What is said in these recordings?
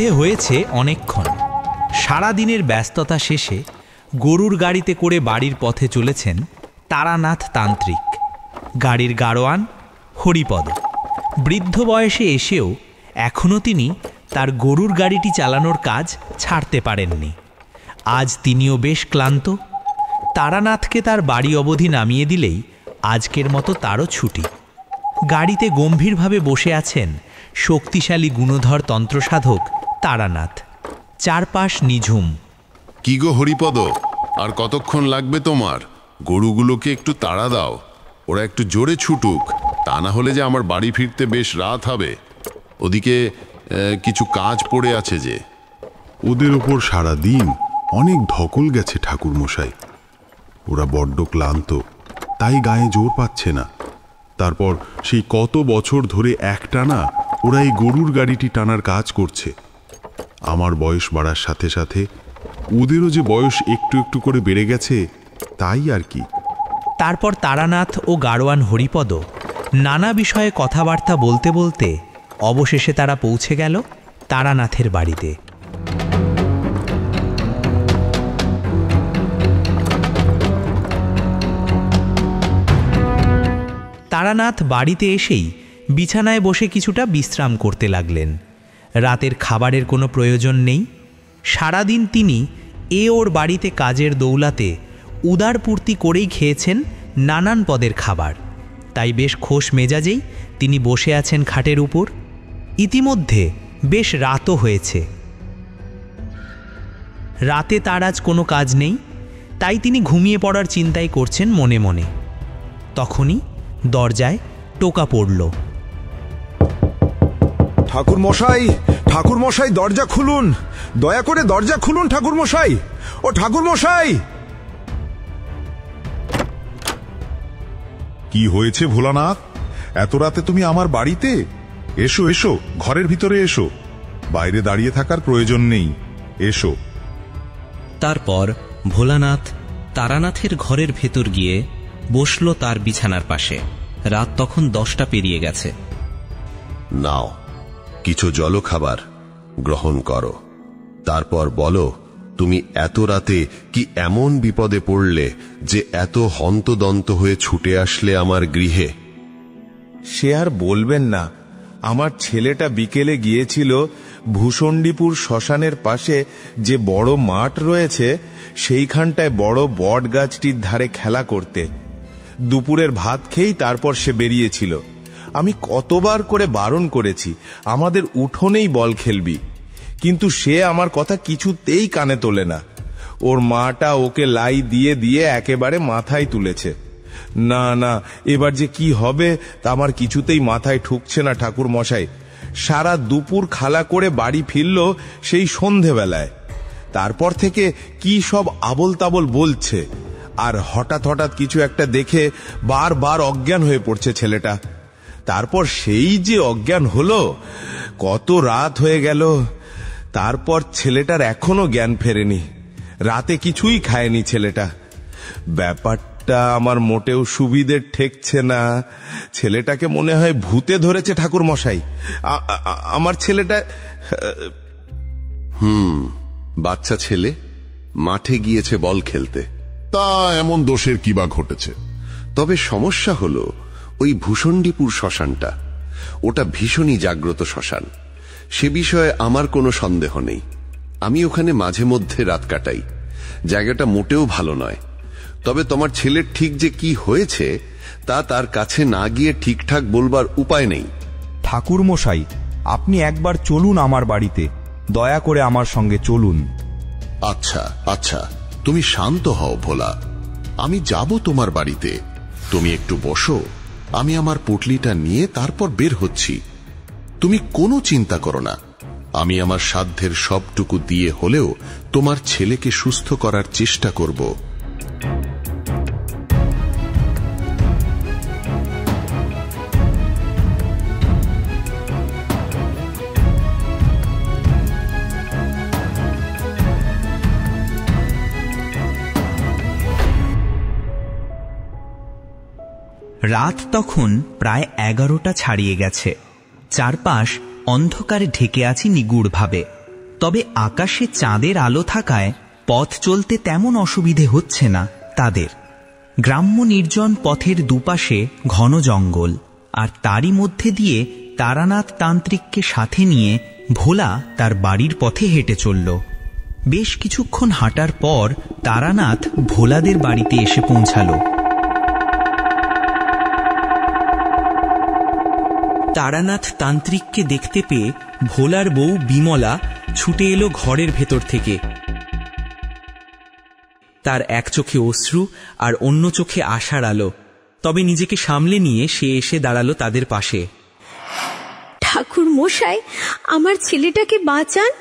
সন্ধে হয়েছে অনেকক্ষণ। সারাদিনের ব্যস্ততা শেষে গরুর গাড়িতে করে বাড়ির পথে চলেছেন তারানাথ তান্ত্রিক, গাড়ির গাড়োয়ান হরিপদ। বৃদ্ধ বয়সে এসেও এখনও তিনি তার গরুর গাড়িটি চালানোর কাজ ছাড়তে পারেননি। আজ তিনিও বেশ ক্লান্ত। তারানাথকে তার বাড়ি অবধি নামিয়ে দিলেই আজকের মতো তারও ছুটি। গাড়িতে গম্ভীরভাবে বসে আছেন শক্তিশালী গুণধর তন্ত্রসাধক তারানাথ। চারপাশ নিঝুম। কি গো হরিপদ, আর কতক্ষণ লাগবে তোমার? গরুগুলোকে একটু তাড়া দাও, ওরা একটু জোরে ছুটুক, তা না হলে যে আমার বাড়ি ফিরতে বেশ রাত হবে। ওদিকে কিছু কাজ পড়ে আছে যে। ওদের ওপর সারা দিন অনেক ধকল গেছে ঠাকুর মশাই। ওরা বড্ড ক্লান্ত, তাই গায়ে জোর পাচ্ছে না। তারপর সেই কত বছর ধরে একটানা ওরা এই গরুর গাড়িটি টানার কাজ করছে। আমার বয়স বাড়ার সাথে সাথে ওদেরও যে বয়স একটু একটু করে বেড়ে গেছে, তাই আর কি। তারপর তারানাথ ও গাড়োয়ান হরিপদ নানা বিষয়ে কথাবার্তা বলতে বলতে অবশেষে তারা পৌঁছে গেল তারানাথের বাড়িতে। তারানাথ বাড়িতে এসেই বিছানায় বসে কিছুটা বিশ্রাম করতে লাগলেন। রাতের খাবারের কোনো প্রয়োজন নেই। সারাদিন তিনি ওর বাড়িতে কাজের দৌলাতে উদারপূর্তি করেই খেয়েছেন নানান পদের খাবার। তাই বেশ খোশ মেজাজেই তিনি বসে আছেন খাটের উপর। ইতিমধ্যে বেশ রাতও হয়েছে। রাতে তার আজ কোনো কাজ নেই, তাই তিনি ঘুমিয়ে পড়ার চিন্তাই করছেন মনে মনে। তখনই দরজায় টোকা পড়ল। ঠাকুর মশাই, ঠাকুর মশাই, দরজা খুলুন, দয়া করে দরজা খুলুন ঠাকুর মশাই। ও ঠাকুর মশাই! কি হয়েছে ভোলানাথ? এত রাতে তুমি আমার বাড়িতে? এসো এসো, ঘরের ভিতরে এসো, বাইরে দাঁড়িয়ে থাকার প্রয়োজন নেই, এসো। তারপর ভোলানাথ তারানাথের ঘরের ভেতর গিয়ে বসল তার বিছানার পাশে। রাত তখন 10টা পেরিয়ে গেছে। নাও, কিছু জলখাবার গ্রহণ করো, তারপর বলো তুমি এত রাতে কি এমন বিপদে পড়লে যে এত হন্তদন্ত হয়ে ছুটে আসলে আমার গৃহে? সে আর বলবেন না। আমার ছেলেটা বিকেলে গিয়েছিল ভূষণ্ডীপুর শ্মশানের পাশে যে বড় মাঠ রয়েছে সেইখানটায় বড় বট গাছটির ধারে খেলা করতে। দুপুরের ভাত খেয়েই তারপর সে বেরিয়েছিল। আমি কতবার করে বারণ করেছি আমাদের উঠোনেই বল খেলবি, কিন্তু সে আমার কথা কিছুতেই কানে তোলে না। ওর মাটা ওকে লাই দিয়ে দিয়ে একেবারে মাথায় তুলেছে। না না, এবার যে কি হবে তা আমার কিছুতেই মাথায় ঠুকছে না ঠাকুর মশাই। সারা দুপুর খালা করে বাড়ি ফিরল সেই সন্ধেবেলায়। তারপর থেকে কি সব আবল তাবল বলছে, আর হঠাৎ হঠাৎ কিছু একটা দেখে বারবার অজ্ঞান হয়ে পড়ছে ছেলেটা। তারপর সেই যে অজ্ঞান হলো, কত রাত হয়ে গেল, তারপর ছেলেটার এখনো জ্ঞান ফেরেনি। রাতে কিছুই খায়নি ছেলেটা। ব্যাপারটা আমার মোটেও সুবিধের ঠেকছে না। ছেলেটাকে মনে হয় ভূতে ধরেছে ঠাকুর মশাই। আমার ছেলেটা। বাচ্চা ছেলে মাঠে গিয়েছে বল খেলতে, তা এমন দোষের কি বা ঘটেছে? তবে সমস্যা হলো ওই ভূষণ্ডীপুর শ্মশানটা, ওটা ভীষণই জাগ্রত শ্মশান। সে বিষয়ে আমার কোনো সন্দেহ নেই। আমি ওখানে মাঝে মধ্যে রাত কাটাই। জায়গাটা মোটেও ভালো নয়। তবে তোমার ছেলের ঠিক যে কি হয়েছে তা তার কাছে না গিয়ে ঠিকঠাক বলবার উপায় নেই। ঠাকুর মশাই, আপনি একবার চলুন আমার বাড়িতে, দয়া করে আমার সঙ্গে চলুন। আচ্ছা আচ্ছা, তুমি শান্ত হও ভোলা, আমি যাব তোমার বাড়িতে। তুমি একটু বসো, আমি আমার পুটলিটা নিয়ে তারপর বের হচ্ছি। তুমি কোনো চিন্তা করো না, আমি আমার সাধ্যের সবটুকু দিয়ে হলেও তোমার ছেলেকে সুস্থ করার চেষ্টা করব। রাত তখন প্রায় 11টা ছাড়িয়ে গেছে। চারপাশ অন্ধকারে ঢেকে আছে নিগুড়ভাবে। তবে আকাশে চাঁদের আলো থাকায় পথ চলতে তেমন অসুবিধে হচ্ছে না তাদের। গ্রাম্য নির্জন পথের দুপাশে ঘন জঙ্গল, আর তারই মধ্যে দিয়ে তারানাথ তান্ত্রিককে সাথে নিয়ে ভোলা তার বাড়ির পথে হেঁটে চলল। বেশ কিছুক্ষণ হাঁটার পর তারানাথ ভোলাদের বাড়িতে এসে পৌঁছালো। তারানাথ তান্ত্রিককে দেখতে পেয়ে ভোলার বউ বিমলা ছুটে এলো ঘরের ভেতর থেকে। তার এক চোখে অশ্রু আর অন্য চোখে আশার আলো, তবে নিজেকে সামলে নিয়ে সে এসে দাঁড়ালো তাদের পাশে। ঠাকুর মশাই, আমার ছেলেটাকে বাঁচান,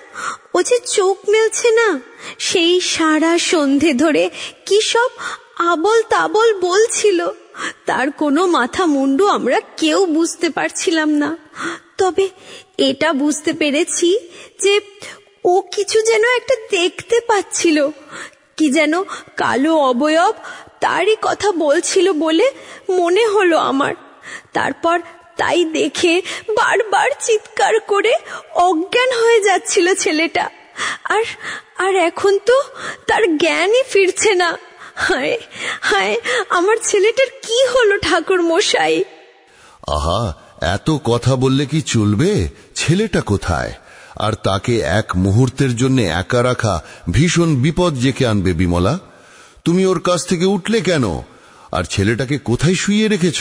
ও যে চোখ মেলছে না। সেই সারা সন্ধে ধরে কি সব আবল তাবল বলছিল, তার কোনো মাথা মুন্ডু আমরা কেউ বুঝতে পারছিলাম না। তবে এটা বুঝতে পেরেছি যে ও কিছু যেন একটা দেখতে পাচ্ছিল, কি যেন কালো অবয়ব, তারই কথা বলছিল বলে মনে হলো আমার। তারপর তাই দেখে বারবার চিৎকার করে অজ্ঞান হয়ে যাচ্ছিল ছেলেটা, আর এখন তো তার জ্ঞানই ফিরছে না। হায় হায়, আমার ছেলেটার কি হলো ঠাকুর মশাই? আহা, এত কথা বললে কি চলবে? ছেলেটা কোথায়? আর তাকে এক মুহূর্তের জন্য একা রাখা ভীষণ বিপদ ডেকে আনবে। বিমলা, তুমি ওর কাছ থেকে উঠলে কেন? আর ছেলেটাকে কোথায় শুইয়ে রেখেছ?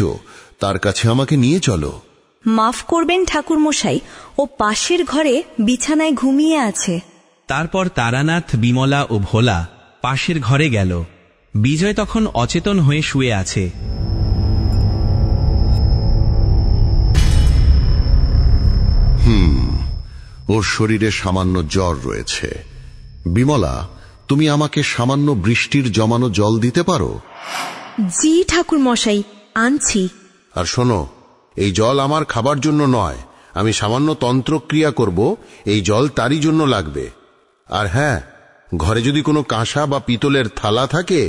তার কাছে আমাকে নিয়ে চলো। মাফ করবেন ঠাকুর মশাই, ও পাশের ঘরে বিছানায় ঘুমিয়ে আছে। তারপর তারানাথ, বিমলা ও ভোলা পাশের ঘরে গেল। বিজয় তখন অচেতন হয়ে শুয়ে আছে। ওর শরীরে সামান্য জ্বর রয়েছে। বিমলা, তুমি আমাকে সামান্য বৃষ্টির জমানো জল দিতে পারো? জি ঠাকুর মশাই, আনছি। আর শোনো, এই জল আমার খাবার জন্য নয়, আমি সামান্য তন্ত্রক্রিয়া করব, এই জল তারই জন্য লাগবে। আর হ্যাঁ, ঘরে যদি কোনো কাঁসা বা পিতলের থালা থাকে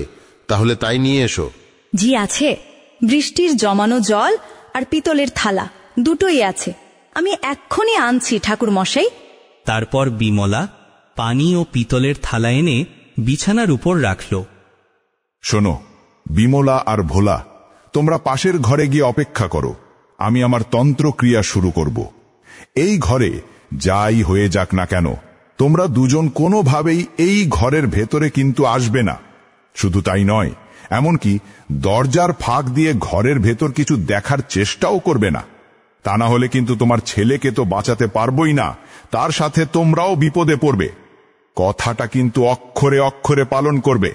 তাহলে তাই নিয়ে এসো। জি আছে, বৃষ্টির জমানো জল আর পিতলের থালা দুটোই আছে, আমি এক্ষুনি আনছি ঠাকুর মশাই। তারপর বিমলা পানি ও পিতলের থালা এনে বিছানার উপর রাখল। শোনো বিমলা আর ভোলা, তোমরা পাশের ঘরে গিয়ে অপেক্ষা করো, আমি আমার তন্ত্রক্রিয়া শুরু করব। এই ঘরে যাই হয়ে যাক না কেন, তোমরা দুজন কোনোভাবেই এই ঘরের ভেতরে কিন্তু আসবে না। শুধু তাই নয়, এমনকি দরজার ফাঁক দিয়ে ঘরের ভেতর কিছু দেখার চেষ্টাও করবে না। তা না হলে কিন্তু তোমার ছেলেকে তো বাঁচাতে পারবোই না, তার সাথে তোমরাও বিপদে পড়বে। কথাটা কিন্তু অক্ষরে অক্ষরে পালন করবে।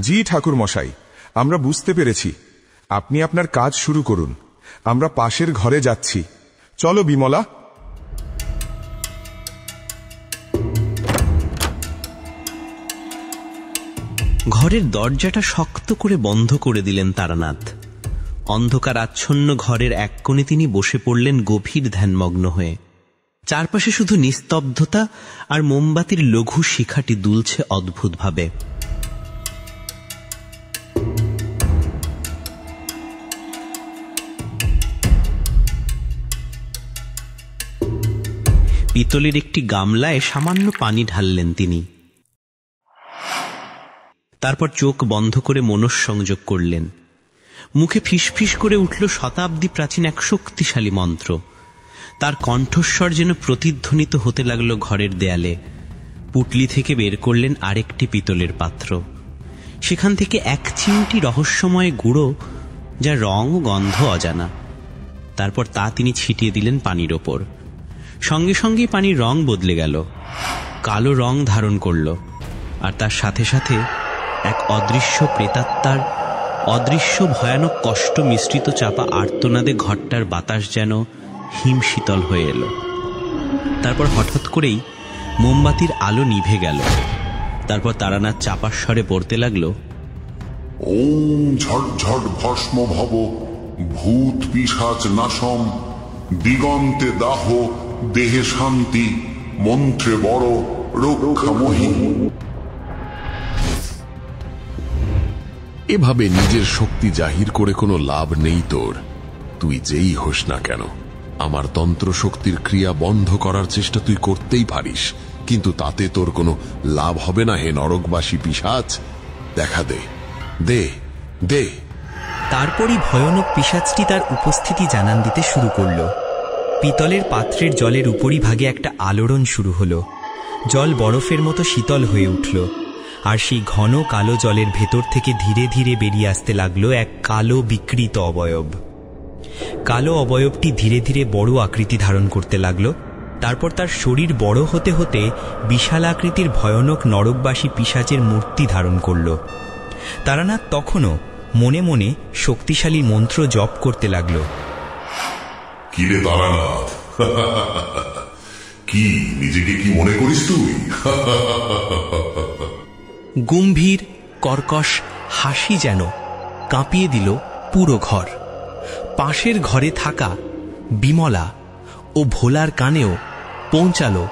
জি ঠাকুর মশাই, আমরা বুঝতে পেরেছি। আপনি আপনার কাজ শুরু করুন, আমরা পাশের ঘরে যাচ্ছি। চলো বিমলা। ঘরের দরজাটা শক্ত করে বন্ধ করে দিলেন তারানাথ। অন্ধকার আচ্ছন্ন ঘরের এক কোণে তিনি বসে পড়লেন গভীর ধ্যানমগ্ন হয়ে। চারপাশে শুধু নিস্তব্ধতা আর মোমবাতির লঘু শিখাটি দুলছে অদ্ভুতভাবে। পিতলের একটি গামলায় সামান্য পানি ঢাললেন তিনি। তারপর চোখ বন্ধ করে মনঃসংযোগ করলেন। মুখে ফিসফিস করে উঠল শতাব্দী প্রাচীন এক শক্তিশালী মন্ত্র। তার কণ্ঠস্বর যেন প্রতিধ্বনিত হতে লাগলো ঘরের দেয়ালে। পুটলি থেকে বের করলেন আরেকটি পিতলের পাত্র। সেখান থেকে এক চিমটি রহস্যময় গুঁড়ো, যা রং ও গন্ধ অজানা। তারপর তা তিনি ছিটিয়ে দিলেন পানির ওপর। সঙ্গে সঙ্গে পানির রং বদলে গেল, কালো রং ধারণ করল। আর তার সাথে সাথে এক অদৃশ্য প্রেতাত্মার অদৃশ্য ভয়ানক কষ্ট মিশ্রিত চাপা আর্তনাদে ঘরটার বাতাস যেন হিমশীতল হয়ে এলো। তারপর হঠাৎ করেই মোমবাতির আলো নিভে গেল। তারপর তারানাথ চাপার স্বরে পড়তে লাগলো, ওম ঝটঝট ভস্ম ভব ভূত পিশাচ নাশম, দিগন্তে দাহ দেহে শান্তি, মন্ত্রে বড় রক্ষামহী। এভাবে নিজের শক্তি জাহির করে কোনো লাভ নেই তোর, তুই যেই হোস না কেন। আমার তন্ত্র শক্তির ক্রিয়া বন্ধ করার চেষ্টা তুই করতেই পারিস, কিন্তু তাতে তোর কোনো লাভ হবে না হে নরকবাসী পিশাচ। দেখা দে, দে দে। তারপরই ভয়ানক পিশাচটি তার উপস্থিতি জানান দিতে শুরু করল। পিতলের পাত্রের জলের উপরিভাগে একটা আলোড়ন শুরু হলো। জল বরফের মতো শীতল হয়ে উঠল, আর সেই ঘন কালো জলের ভেতর থেকে ধীরে ধীরে বেরিয়ে আসতে লাগলো এক কালো বিকৃত অবয়ব। কালো অবয়বটি ধীরে ধীরে বড় আকৃতি ধারণ করতে লাগলো। তারপর তার শরীর বড় হতে হতে বিশাল আকৃতির ভয়ানক নরকবাসী পিশাচের মূর্তি ধারণ করল। তারানাথ তখনও মনে মনে শক্তিশালী মন্ত্র জপ করতে লাগলো। কিরে তারানাথ, কি নিজেকে কি মনে করিস তুই? গম্ভীর কর্কশ হাসি যেন কাঁপিয়ে দিল পুরো ঘর। পাশের ঘরে থাকা বিমলা ও ভোলার কানেও পৌঁছালো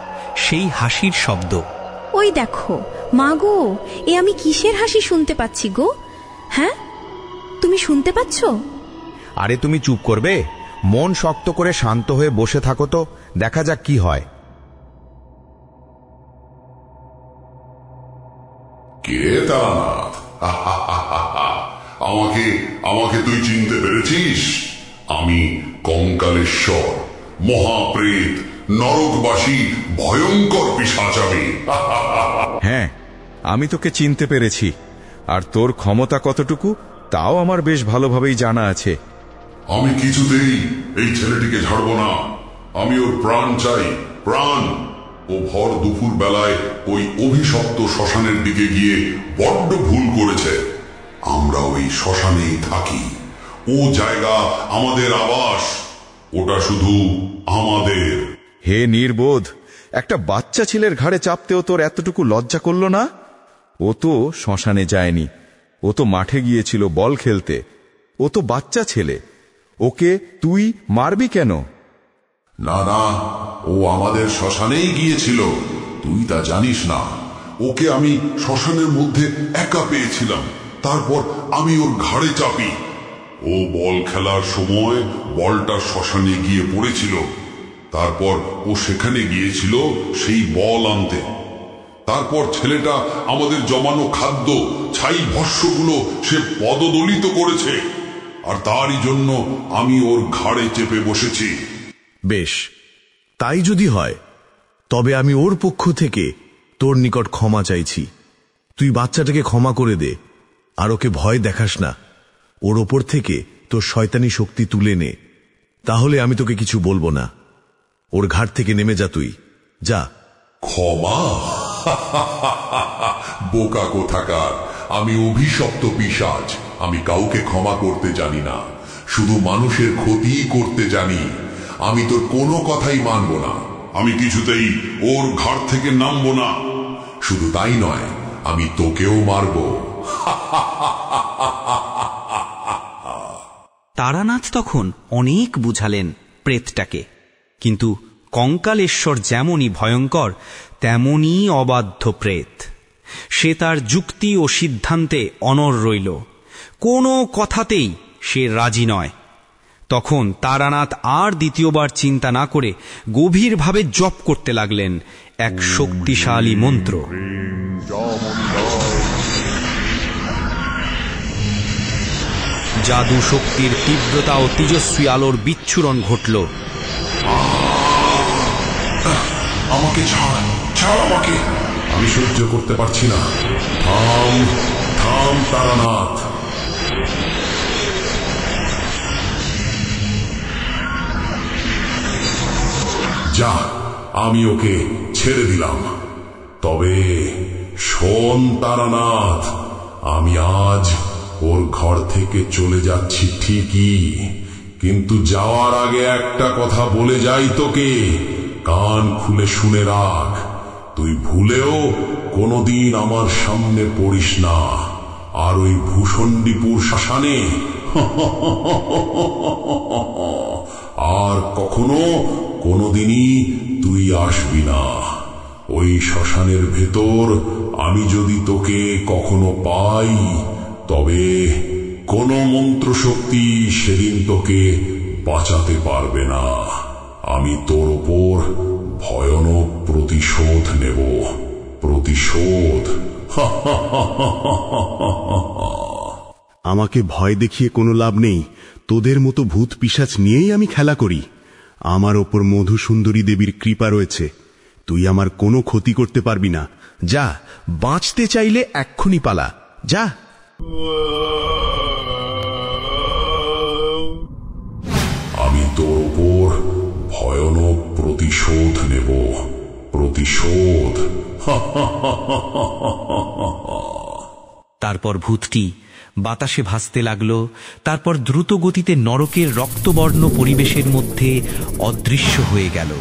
সেই হাসির শব্দ। ওই দেখো মা গো, এ আমি কিসের হাসি শুনতে পাচ্ছি গো? হ্যাঁ, তুমি শুনতে পাচ্ছ? আরে তুমি চুপ করবে? মন শক্ত করে শান্ত হয়ে বসে থাকো তো, দেখা যাক কি হয়। কে তারানাথ? আমাকে তুই চিনতে পেরেছিস? আমি কঙ্কালেশ্বর, মহাপ্রেত, নরকবাসী, ভয়ঙ্কর পিশাচ আমি। হ্যাঁ, আমি তোকে চিনতে পেরেছি, আর তোর ক্ষমতা কতটুকু তাও আমার বেশ ভালোভাবেই জানা আছে। আমি কিছুতেই এই ছেলেটিকে ছাড়ব না। আমি ওর প্রাণ চাই, প্রাণ। ও ভর দুপুর বেলায় ওই অভিশপ্ত শ্মশানের দিকে গিয়ে বড্ড ভুল করেছে। আমরা ওই শ্মশানেই থাকি, ও জায়গা আমাদের আবাস, ওটা শুধু আমাদের। হে নির্বোধ, একটা বাচ্চা ছেলের ঘাড়ে চাপতেও তোর এতটুকু লজ্জা করল না? ও তো শ্মশানে যায়নি, ও তো মাঠে গিয়েছিল বল খেলতে। ও তো বাচ্চা ছেলে, ওকে তুই মারবি কেন? না না, ও আমাদের শ্মশানেই গিয়েছিল, তুই তা জানিস না। ওকে আমি শ্মশানের মধ্যে একা পেয়েছিলাম, তারপর আমি ওর ঘাড়ে চাপি। ও বল খেলার সময় বলটা শ্মশানে গিয়ে পড়েছিল, তারপর ও সেখানে গিয়েছিল সেই বল আনতে। তারপর ছেলেটা আমাদের জমানো খাদ্য ছাই ভস্যগুলো সে পদদলিত করেছে, আর তারই জন্য আমি ওর ঘাড়ে চেপে বসেছি। বেশ, তাই যদি হয় তবে আমি ওর পক্ষ থেকে তোর নিকট ক্ষমা চাইছি। তুই বাচ্চাটাকে ক্ষমা করে দে, আর ওকে ভয় দেখাস না। ওর ওপর থেকে তোর শয়তানি শক্তি তুলে নে, তাহলে আমি তোকে কিছু বলবো না। ওর ঘাট থেকে নেমে যা, তুই যা। ক্ষমা? বোকা কোথাকার, আমি অভিশপ্ত পিশাচ। আমি কাউকে ক্ষমা করতে জানি না, শুধু মানুষের ক্ষতি করতে জানি। আমি তোর কোনো কথাই মানব না, আমি কিছুতেই ওর ঘাট থেকে নামবো না। শুধু তাই নয়, আমি তোকেও মারব। তারানাথ তখন অনেক বুঝালেন প্রেতটাকে, কিন্তু কঙ্কালেশ্বর যেমনই ভয়ঙ্কর তেমনই অবাধ্য প্রেত। সে তার যুক্তি ও সিদ্ধান্তে অনড় রইল, কোনো কথাতেই সে রাজি নয়। তখন তারানাথ আর দ্বিতীয়বার চিন্তা না করে গভীরভাবে জপ করতে লাগলেন এক শক্তিশালী মন্ত্র। জাদু শক্তির তীব্রতা ও তেজস্বী আলোর বিচ্ছুরণ ঘটল। আমাকে ছাড়, ছাড় আমাকে, আমি সহ্য করতে পারছি না। থাম, থাম তারানাথ। যা, আমি ওকে ছেড়ে দিলাম। তবে শোন তারানাথ, আমি আজ ওর ঘর থেকে চলে যাচ্ছি ঠিকই, কিন্তু যাওয়ার আগে একটা কথা বলে যাই তোকে, কান খুলে শুনে রাখ। তুই ভুলেও কোনোদিন আমার সামনে পড়িস না, আর ওই ভূষণ্ডীপুর শ্মশানে আর কখনো কোনোদিনই তুই আসবি না। ওই শ্মশানের ভেতর আমি যদি তোকে কখনো পাই, তবে কোনো মন্ত্রশক্তি সেদিন তোকে বাঁচাতে পারবে না। আমি তোর উপর ভয়ানক প্রতিশোধ নেব। প্রতিশোধ। আমাকে ভয় দেখিয়ে কোনো লাভ নেই। তোদের মতো ভূত পিশাচ নিয়েই আমি খেলা করি। আমার ওপর মধুসুন্দরী দেবীর কৃপা রয়েছে। তুই আমার কোনো ক্ষতি করতে পারবি না। যা, বাঁচতে চাইলে এক্ষুনি পালা, যা। আমি তোর উপর ভয়ানক প্রতিশোধ নেব। প্রতিশোধ। তারপর ভূতটি বাতাসে ভাসতে লাগল। তারপর দ্রুত গতিতে নরকের রক্তবর্ণ পরিবেশের মধ্যে অদৃশ্য হয়ে গেল।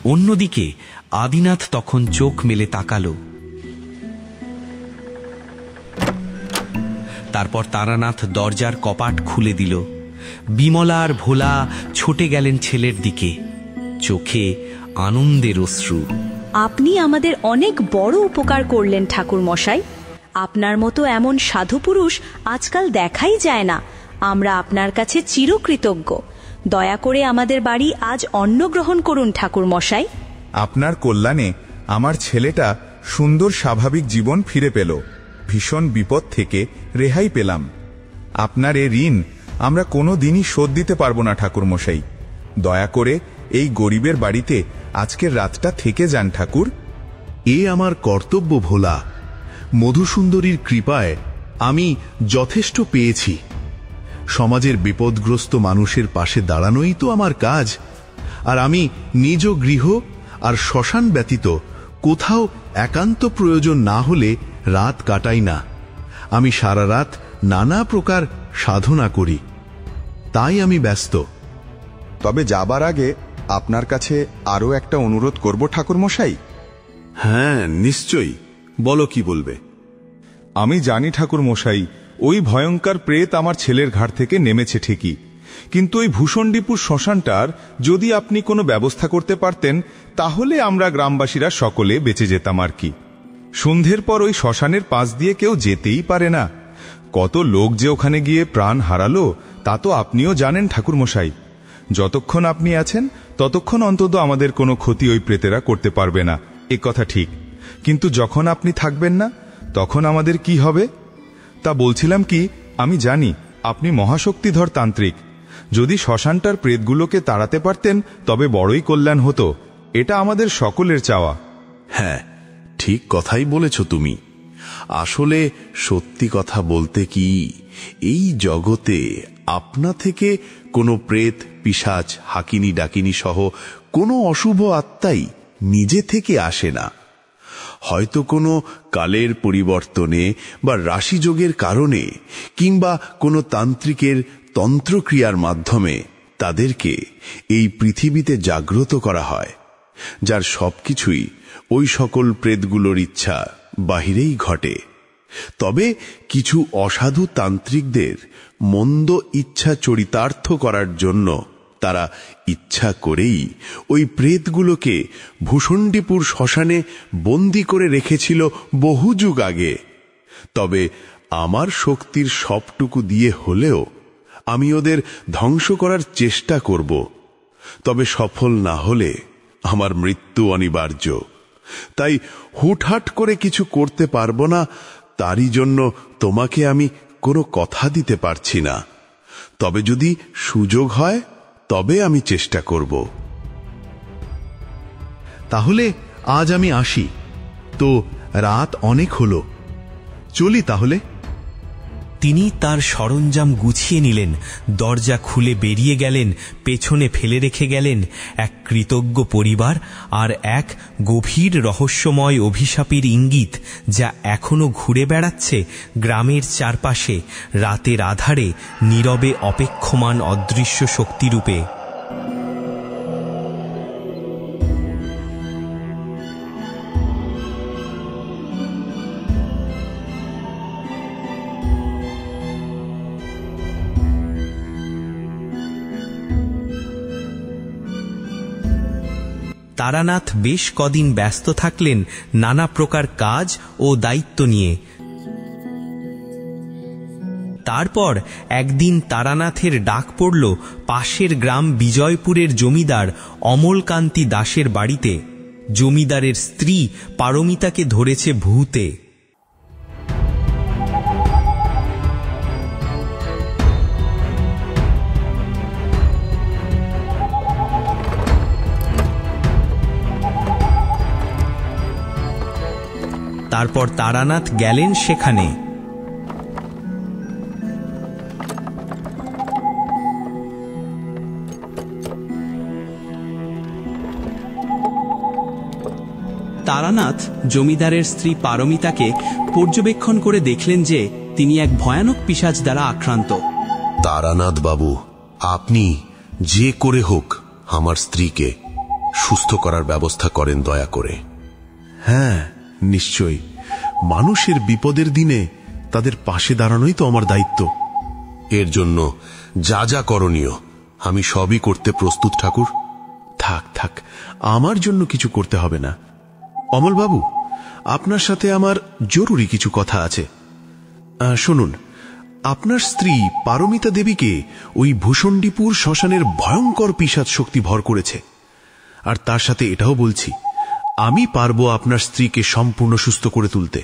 অন্যদিকে আদিনাথ তখন চোখ মেলে তাকালো। তারপর তারানাথ দরজার কপাট খুলে দিল। বিমলা আর ভোলা ছুটে গেলেন ছেলের দিকে, চোখে আনন্দের অশ্রু। আপনি আমাদের অনেক বড় উপকার করলেন ঠাকুর মশাই। আপনার মতো এমন সাধু পুরুষ আজকাল দেখাই যায় না। আমরা আপনার কাছে চিরকৃতজ্ঞ। দয়া করে আমাদের বাড়ি আজ অন্ন গ্রহণ করুন ঠাকুর মশাই। আপনার কল্যাণে আমার ছেলেটা সুন্দর স্বাভাবিক জীবন ফিরে পেল। ভীষণ বিপদ থেকে রেহাই পেলাম। আপনার এ ঋণ আমরা কোনো দিনই শোধ দিতে পারবো না ঠাকুর মশাই। দয়া করে এই গরিবের বাড়িতে আজকের রাতটা থেকে যান ঠাকুর। এ আমার কর্তব্য ভোলা। মধুসুন্দরীর কৃপায় আমি যথেষ্ট পেয়েছি। সমাজের বিপদগ্রস্ত মানুষের পাশে দাঁড়ানোই তো আমার কাজ। আর আমি নিজ গৃহ আর শ্মশান ব্যতীত কোথাও একান্ত প্রয়োজন না হলে রাত কাটাই না। আমি সারা রাত নানা প্রকার সাধনা করি, তাই আমি ব্যস্ত। তবে যাবার আগে আপনার কাছে আরো একটা অনুরোধ করব ঠাকুর মশাই। হ্যাঁ, নিশ্চয়ই, বলো কি বলবে। আমি জানি ঠাকুর মশাই, ওই ভয়ঙ্কর প্রেত আমার ছেলের ঘাড় থেকে নেমেছে ঠিকই, কিন্তু ওই ভূষণ্ডীপুর শ্মশানটার যদি আপনি কোনো ব্যবস্থা করতে পারতেন তাহলে আমরা গ্রামবাসীরা সকলে বেঁচে যেতাম আর কি। সন্ধ্যের পর ওই শ্মশানের পাশ দিয়ে কেউ যেতেই পারে না। কত লোক যে ওখানে গিয়ে প্রাণ হারালো তা তো আপনিও জানেন ঠাকুর মশাই। যতক্ষণ আপনি আছেন ততক্ষণ অন্তত আমাদের কোনো ক্ষতি ওই প্রেতেরা করতে পারবে না, এ কথা ঠিক। কিন্তু যখন আপনি থাকবেন না তখন আমাদের কি হবে? তা বলছিলাম কি, আমি জানি আপনি মহাশক্তিধর তান্ত্রিক। যদি শ্মশানটার প্রেতগুলোকে তাড়াতে পারতেন তবে বড়ই কল্যাণ হতো। এটা আমাদের সকলের চাওয়া। হ্যাঁ, ঠিক কথাই বলেছ তুমি। আসলে সত্যি কথা বলতে কি, এই জগতে আপনা থেকে কোনো প্রেত, পিশাচ, হাকিনি ডাকিনি সহ কোনো অশুভ আত্মাই নিজে থেকে আসে না। হয়তো কোনো কালের পরিবর্তনে বা রাশিযোগের কারণে কিংবা কোনো তান্ত্রিকের তন্ত্রক্রিয়ার মাধ্যমে তাদেরকে এই পৃথিবীতে জাগ্রত করা হয়, যার সবকিছুই ওই সকল প্রেতগুলোর ইচ্ছা বাহিরেই ঘটে। তবে কিছু অসাধু তান্ত্রিকদের মন্দ ইচ্ছা চরিতার্থ করার জন্য তারা ইচ্ছা করেই ওই প্রেতগুলোকে ভূষণ্ডীপুর শ্মশানে বন্দি করে রেখেছিল বহু যুগ আগে। তবে আমার শক্তির সবটুকু দিয়ে হলেও আমি ওদের ধ্বংস করার চেষ্টা করব। তবে সফল না হলে আমার মৃত্যু অনিবার্য। তাই হুটহাট করে কিছু করতে পারবো না, তারই জন্য তোমাকে আমি কোনো কথা দিতে পারছি না। তবে যদি সুযোগ হয় তবে আমি চেষ্টা করব। তাহলে আজ আমি আসি। তো রাত অনেক হলো, চলি তাহলে। তিনি তার সরঞ্জাম গুছিয়ে নিলেন, দরজা খুলে বেরিয়ে গেলেন। পেছনে ফেলে রেখে গেলেন এক কৃতজ্ঞ পরিবার আর এক গভীর রহস্যময় অভিশাপের ইঙ্গিত, যা এখনো ঘুরে বেড়াচ্ছে গ্রামের চারপাশে রাতের আধারে, নীরবে অপেক্ষমান অদৃশ্য শক্তিরূপে। তারানাথ বেশ কদিন ব্যস্ত থাকলেন নানা প্রকার কাজ ও দায়িত্ব নিয়ে। তারপর একদিন তারানাথের ডাক পড়ল পাশের গ্রাম বিজয়পুরের জমিদার অমলকান্তি দাসের বাড়িতে। জমিদারের স্ত্রী পারমিতাকে ধরেছে ভূতে। তারপর তারানাথ গেলেন সেখানে। তারানাথ জমিদারের স্ত্রী পারমিতাকে পর্যবেক্ষণ করে দেখলেন যে তিনি এক ভয়ানক পিশাচ দ্বারা আক্রান্ত। তারানাথ বাবু, আপনি যে করে হোক আমার স্ত্রীকে সুস্থ করার ব্যবস্থা করেন দয়া করে। হ্যাঁ, নিশ্চয়ই। মানুষের বিপদের দিনে তাদের পাশে দাঁড়ানোই তো আমার দায়িত্ব। এর জন্য যা যা করণীয় আমি সবই করতে প্রস্তুত ঠাকুর। থাক থাক, আমার জন্য কিছু করতে হবে না। অমলবাবু, আপনার সাথে আমার জরুরি কিছু কথা আছে। শুনুন, আপনার স্ত্রী পারমিতা দেবীকে ওই ভূষণ্ডীপুর শ্মশানের ভয়ঙ্কর পিশাচ শক্তি ভর করেছে। আর তার সাথে এটাও বলছি, আমি পারবো আপনার স্ত্রীকে সম্পূর্ণ সুস্থ করে তুলতে।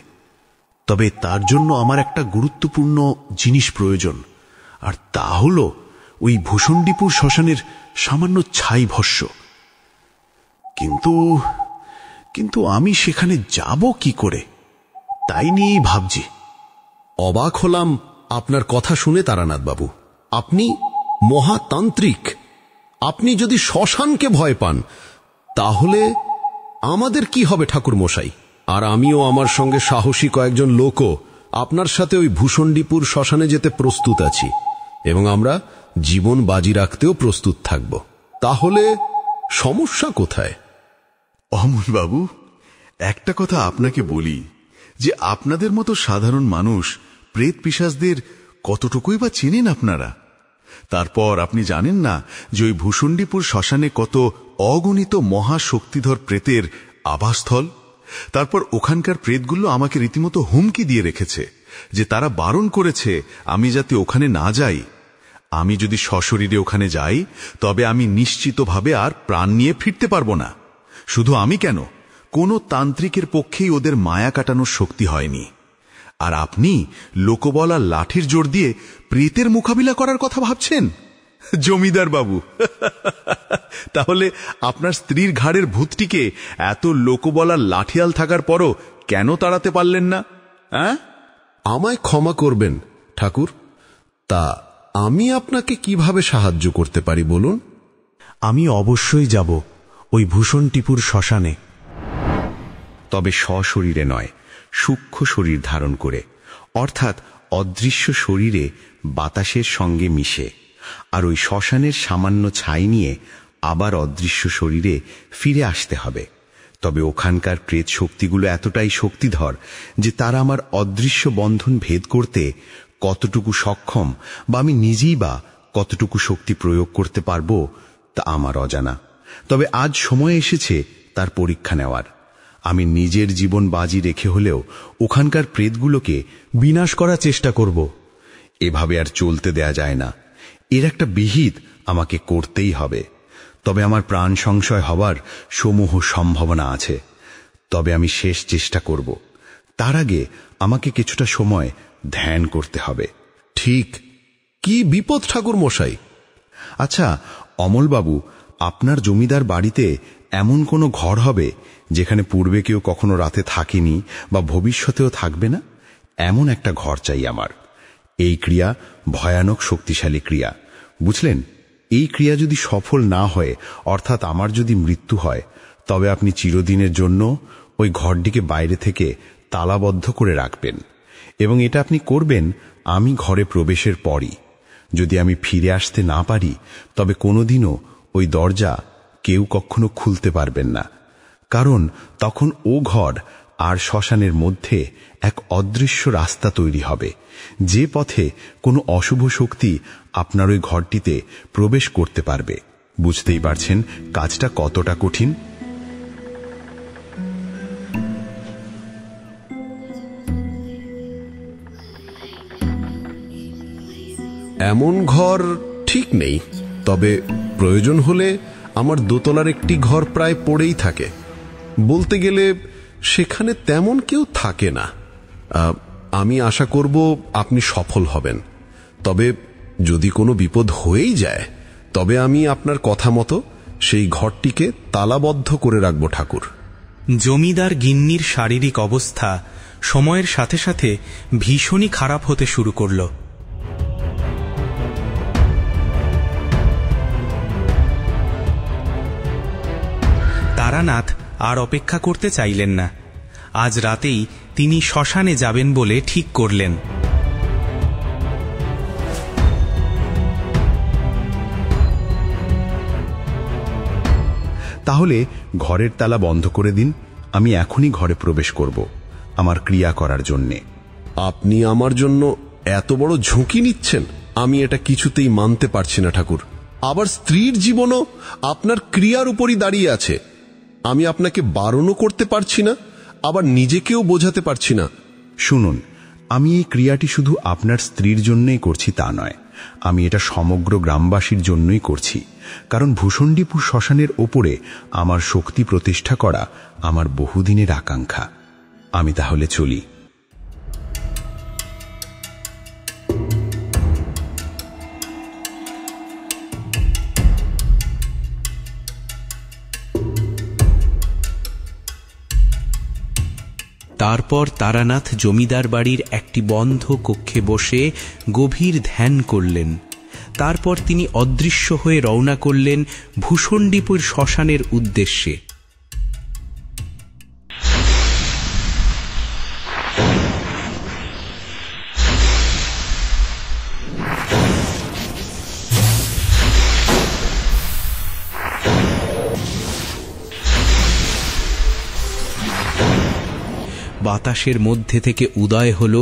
তবে তার জন্য আমার একটা গুরুত্বপূর্ণ জিনিস প্রয়োজন, আর তা হল ওই ভূষণ্ডীপুর শ্মশানের সামান্য ছাই ভস্য। কিন্তু আমি সেখানে যাব কি করে, তাই নিয়েই ভাবছি। অবাক হলাম আপনার কথা শুনে তারানাথ বাবু। আপনি মহাতান্ত্রিক। আপনি যদি শ্মশানকে ভয় পান তাহলে আমাদের কি হবে ঠাকুর মশাই? আর আমিও আমার সঙ্গে সাহসী কয়েকজন লোকও আপনার সাথে ওই ভূষণ্ডীপুর শ্মশানে যেতে প্রস্তুত আছি, এবং আমরা জীবন বাজি রাখতেও প্রস্তুত থাকব। তাহলে সমস্যা কোথায়? অমলবাবু, একটা কথা আপনাকে বলি যে আপনাদের মতো সাধারণ মানুষ প্রেত পিশাচদের কতটুকুই বা চেনেন আপনারা? তারপর আপনি জানেন না যে ওই ভূষণ্ডীপুর শ্মশানে কত অগণিত মহাশক্তিধর প্রেতের আবাসস্থল। তারপর ওখানকার প্রেতগুলো আমাকে রীতিমতো হুমকি দিয়ে রেখেছে যে তারা বারণ করেছে আমি যাতে ওখানে না যাই। আমি যদি সশরীরে ওখানে যাই তবে আমি নিশ্চিতভাবে আর প্রাণ নিয়ে ফিরতে পারবো না। শুধু আমি কেন, কোনো তান্ত্রিকের পক্ষেই ওদের মায়া কাটানোর শক্তি হয়নি। আর আপনি লোকবলা লাঠির জোর দিয়ে প্রেতের মোকাবিলা করার কথা ভাবছেন? জমিদার বাবু, তাহলে আপনার স্ত্রীর ঘাড়ের ভূতটিকে এত লোকবলা লাঠিয়াল থাকার পরও কেন তাড়াতে পারলেন না? আমায় ক্ষমা করবেন ঠাকুর। তা আমি আপনাকে কিভাবে সাহায্য করতে পারি বলুন? আমি অবশ্যই যাব ওই ভূষণ্ডীপুর শ্মশানে, তবে সশরীরে নয়, সূক্ষ্ম শরীর ধারণ করে, অর্থাৎ অদৃশ্য শরীরে বাতাসের সঙ্গে মিশে। আর ওই শ্মশানের সামান্য ছাই নিয়ে আবার অদৃশ্য শরীরে ফিরে আসতে হবে। তবে ওখানকার প্রেত শক্তিগুলো এতটাই শক্তিধর যে তারা আমার অদৃশ্য বন্ধন ভেদ করতে কতটুকু সক্ষম বা আমি নিজেই বা কতটুকু শক্তি প্রয়োগ করতে পারবো তা আমার অজানা। তবে আজ সময় এসেছে তার পরীক্ষা নেওয়ার। আমি নিজের জীবন বাজি রেখে হলেও ওখানকার প্রেতগুলোকে বিনাশ করার চেষ্টা করব। এভাবে আর চলতে দেয়া যায় না। এর একটা বিহিত আমাকে করতেই হবে। তবে আমার প্রাণ সংশয় হবার সমূহ সম্ভাবনা আছে। তবে আমি শেষ চেষ্টা করব। তার আগে আমাকে কিছুটা সময় ধ্যান করতে হবে। ঠিক কি বিপদ ঠাকুর মশাই? আচ্ছা অমলবাবু, আপনার জমিদার বাড়িতে এমন কোনো ঘর হবে যেখানে পূর্বে কেউ কখনো রাতে থাকেনি বা ভবিষ্যতেও থাকবে না? এমন একটা ঘর চাই আমার। এই ক্রিয়া ভয়ানক শক্তিশালী ক্রিয়া, বুঝলেন? এই ক্রিয়া যদি সফল না হয়, অর্থাৎ আমার যদি মৃত্যু হয়, তবে আপনি চিরদিনের জন্য ওই ঘরটিকে বাইরে থেকে তালাবদ্ধ করে রাখবেন, এবং এটা আপনি করবেন আমি ঘরে প্রবেশের পরই। যদি আমি ফিরে আসতে না পারি তবে কোনোদিনও ওই দরজা কেউ কখনো খুলতে পারবেন না, কারণ তখন ও ঘর আর শ্মশানের মধ্যে এক অদৃশ্য রাস্তা তৈরি হবে, যে পথে কোনো অশুভ শক্তি আপনার ওই ঘরটিতে প্রবেশ করতে পারবে। বুঝতেই পারছেন কাজটা কতটা কঠিন। এমন ঘর ঠিক নেই, তবে প্রয়োজন হলে আমার দোতলার একটি ঘর প্রায় পড়েই থাকে। বলতে গেলে সেখানে তেমন কেউ থাকে না। আমি আশা করব আপনি সফল হবেন। তবে যদি কোনো বিপদ হয়েই যায়, তবে আমি আপনার কথা মতো সেই ঘরটিকে তালাবদ্ধ করে রাখব ঠাকুর। জমিদার গিন্নির শারীরিক অবস্থা সময়ের সাথে সাথে ভীষণই খারাপ হতে শুরু করল। তারানাথ আর অপেক্ষা করতে চাইলেন না। আজ রাতেই তিনি শ্মশানে যাবেন বলে ঠিক করলেন। তাহলে ঘরের তালা বন্ধ করে দিন, আমি এখনই ঘরে প্রবেশ করব আমার ক্রিয়া করার জন্যে। আপনি আমার জন্য এত বড় ঝুঁকি নিচ্ছেন, আমি এটা কিছুতেই মানতে পারছি না ঠাকুর। আবার স্ত্রীর জীবনও আপনার ক্রিয়ার উপরই দাঁড়িয়ে আছে। আমি আপনাকে বারণও করতে পারছি না, আবার নিজেকেও বোঝাতে পারছি না। শুনুন, আমি এই ক্রিয়াটি শুধু আপনার স্ত্রীর জন্যই করছি তা নয়, আমি এটা সমগ্র গ্রামবাসীর জন্যই করছি। কারণ ভূষণ্ডীপুর শ্মশানের ওপরে আমার শক্তি প্রতিষ্ঠা করা আমার বহুদিনের আকাঙ্ক্ষা। আমি তাহলে চলি। তারপর তারানাথ জমিদার বাড়ির একটি বন্ধ কক্ষে বসে গভীর ধ্যান করলেন। তারপর তিনি অদৃশ্য হয়ে রওনা করলেন ভূষণ্ডীপুর শ্মশানের উদ্দেশ্যে। বাতাসের মধ্যে থেকে উদয় হল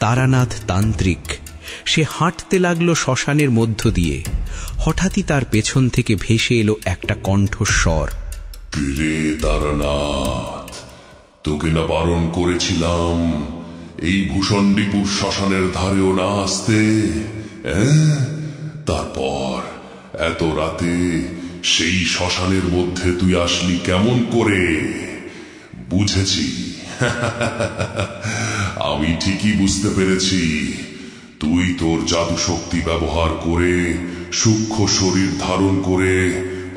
তারানাথ তান্ত্রিক। সে হাঁটতে লাগলো শ্মশানের মধ্য দিয়ে। হঠাৎই তার পেছন থেকে ভেসে এলো একটা কণ্ঠস্বর। কিরে তারানাথ, তোকে না বারণ করেছিলাম এই ভূষণ্ডীপুর শ্মশানের ধারেও না আসতে? তারপর এত রাতে সেই শ্মশানের মধ্যে তুই আসলি কেমন করে? বুঝেছি, আমি ঠিকই বুঝতে পেরেছি। তুই তোর জাদু শক্তি ব্যবহার করে সূক্ষ্ম শরীর ধারণ করে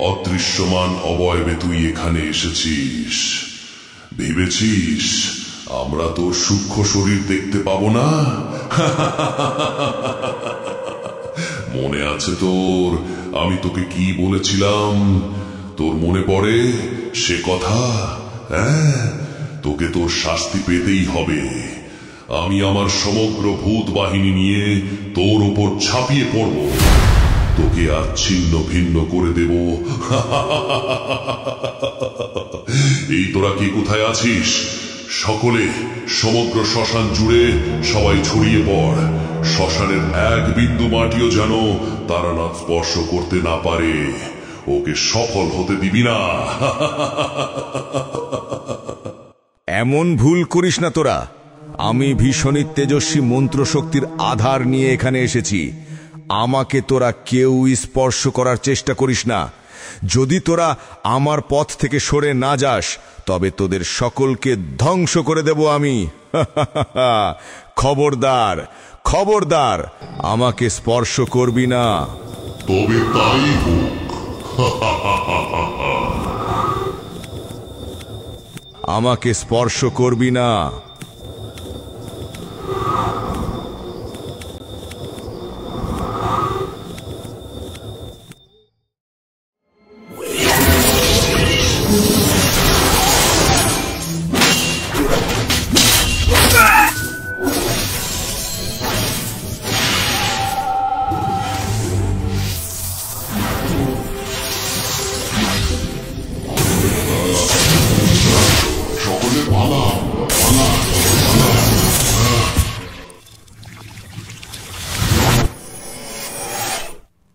অদৃশ্যমান অবয়বে তুই এখানে এসেছিস। ভেবেছিস আমরা তোর সূক্ষ্ম শরীর দেখতে পাবো না? মনে আছে তোর আমি তোকে কি বলেছিলাম? তোর মনে পড়ে সে কথা? তোকে তোর শাস্তি পেতেই হবে। আমি আমার সমগ্র ভূত বাহিনী নিয়ে তোর ওপর ঝাঁপিয়ে পড়ব, তোকে আর ছিন্ন ভিন্ন করে দেব। এই তোরা কি কোথায় আছিস? সকলে সমগ্র শ্মশান জুড়ে সবাই ছড়িয়ে পড়। শ্মশানের এক বিন্দু মাটিও যেন তারানাথ স্পর্শ করতে না পারে। ওকে সফল হতে দিবি না। এমন ভুল করিস না তোরা। আমি ভীষণই তেজস্বী মন্ত্র শক্তির আধার নিয়ে এখানে এসেছি। আমাকে তোরা কেউ স্পর্শ করার চেষ্টা করিস না। যদি তোরা আমার পথ থেকে সরে না যাস, তবে তোদের সকলকে ধ্বংস করে দেব আমি। খবরদার, খবরদার, আমাকে স্পর্শ করবি না। তবে তাই হোক। আমাকে স্পর্শ করবি না।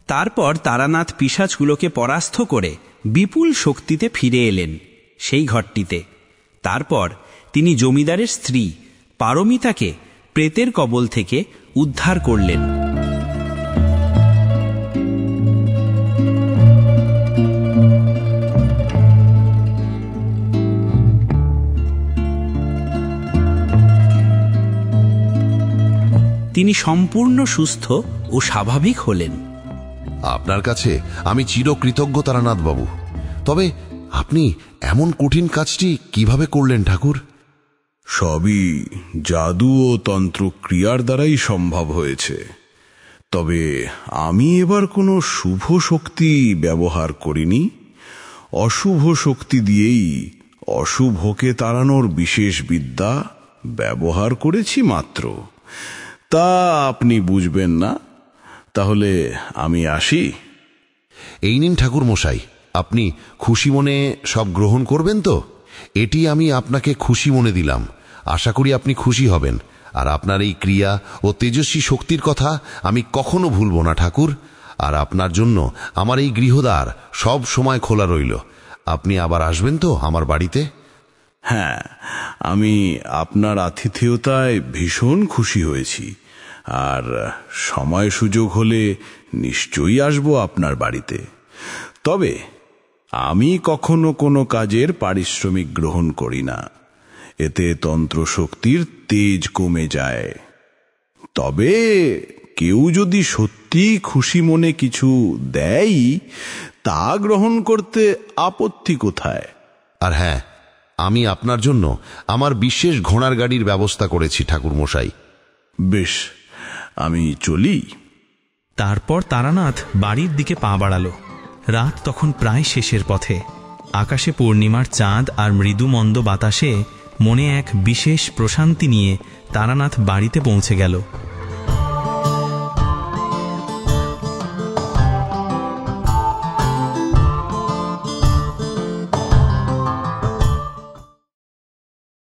তারপর তারানাথ পিশাচগুলোকে পরাস্ত করে বিপুল শক্তিতে ফিরে এলেন সেই ঘরটিতে। তারপর তিনি জমিদারের স্ত্রী পারমিতাকে প্রেতের কবল থেকে উদ্ধার করলেন। তিনি সম্পূর্ণ সুস্থ ও স্বাভাবিক হলেন। আপনার কাছে আমি চিরকৃতজ্ঞ তারানাথ বাবু। তবে আপনি এমন কঠিন কাজটি কিভাবে করলেন ঠাকুর? সবই জাদু ও তন্ত্রক্রিয়ার দ্বারাই সম্ভব হয়েছে। তবে আমি এবার কোনো শুভ শক্তি ব্যবহার করিনি। অশুভ শক্তি দিয়েই অশুভকে তাড়ানোর বিশেষ বিদ্যা ব্যবহার করেছি মাত্র। তা আপনি বুঝবেন না। তাহলে আমি আসি। এই নিন ঠাকুর মশাই, আপনি খুশি মনে সব গ্রহণ করবেন তো? এটি আমি আপনাকে খুশি মনে দিলাম। আশা করি আপনি খুশি হবেন। আর আপনার এই ক্রিয়া ও তেজস্বী শক্তির কথা আমি কখনো ভুলব না ঠাকুর। আর আপনার জন্য আমার এই গৃহদ্বার সব সময় খোলা রইল। আপনি আবার আসবেন তো আমার বাড়িতে? হ্যাঁ, আমি আপনার আতিথেয়তায় ভীষণ খুশি হয়েছি। আর সময় সুযোগ হলে নিশ্চয়ই আসব আপনার বাড়িতে। তবে আমি কখনো কোনো কাজের পারিশ্রমিক গ্রহণ করি না। এতে তন্ত্রশক্তির তেজ কমে যায়। তবে কেউ যদি সত্যি খুশি মনে কিছু দেয়, তা গ্রহণ করতে আপত্তি কোথায়? আর হ্যাঁ, আমি আপনার জন্য আমার বিশেষ ঘোড়ার গাড়ির ব্যবস্থা করেছি ঠাকুর মশাই। বেশ, আমি চলি। তারপর তারানাথ বাড়ির দিকে পা বাড়াল। রাত তখন প্রায় শেষের পথে। আকাশে পূর্ণিমার চাঁদ আর মৃদু মন্দ বাতাসে মনে এক বিশেষ প্রশান্তি নিয়ে তারানাথ বাড়িতে পৌঁছে গেল।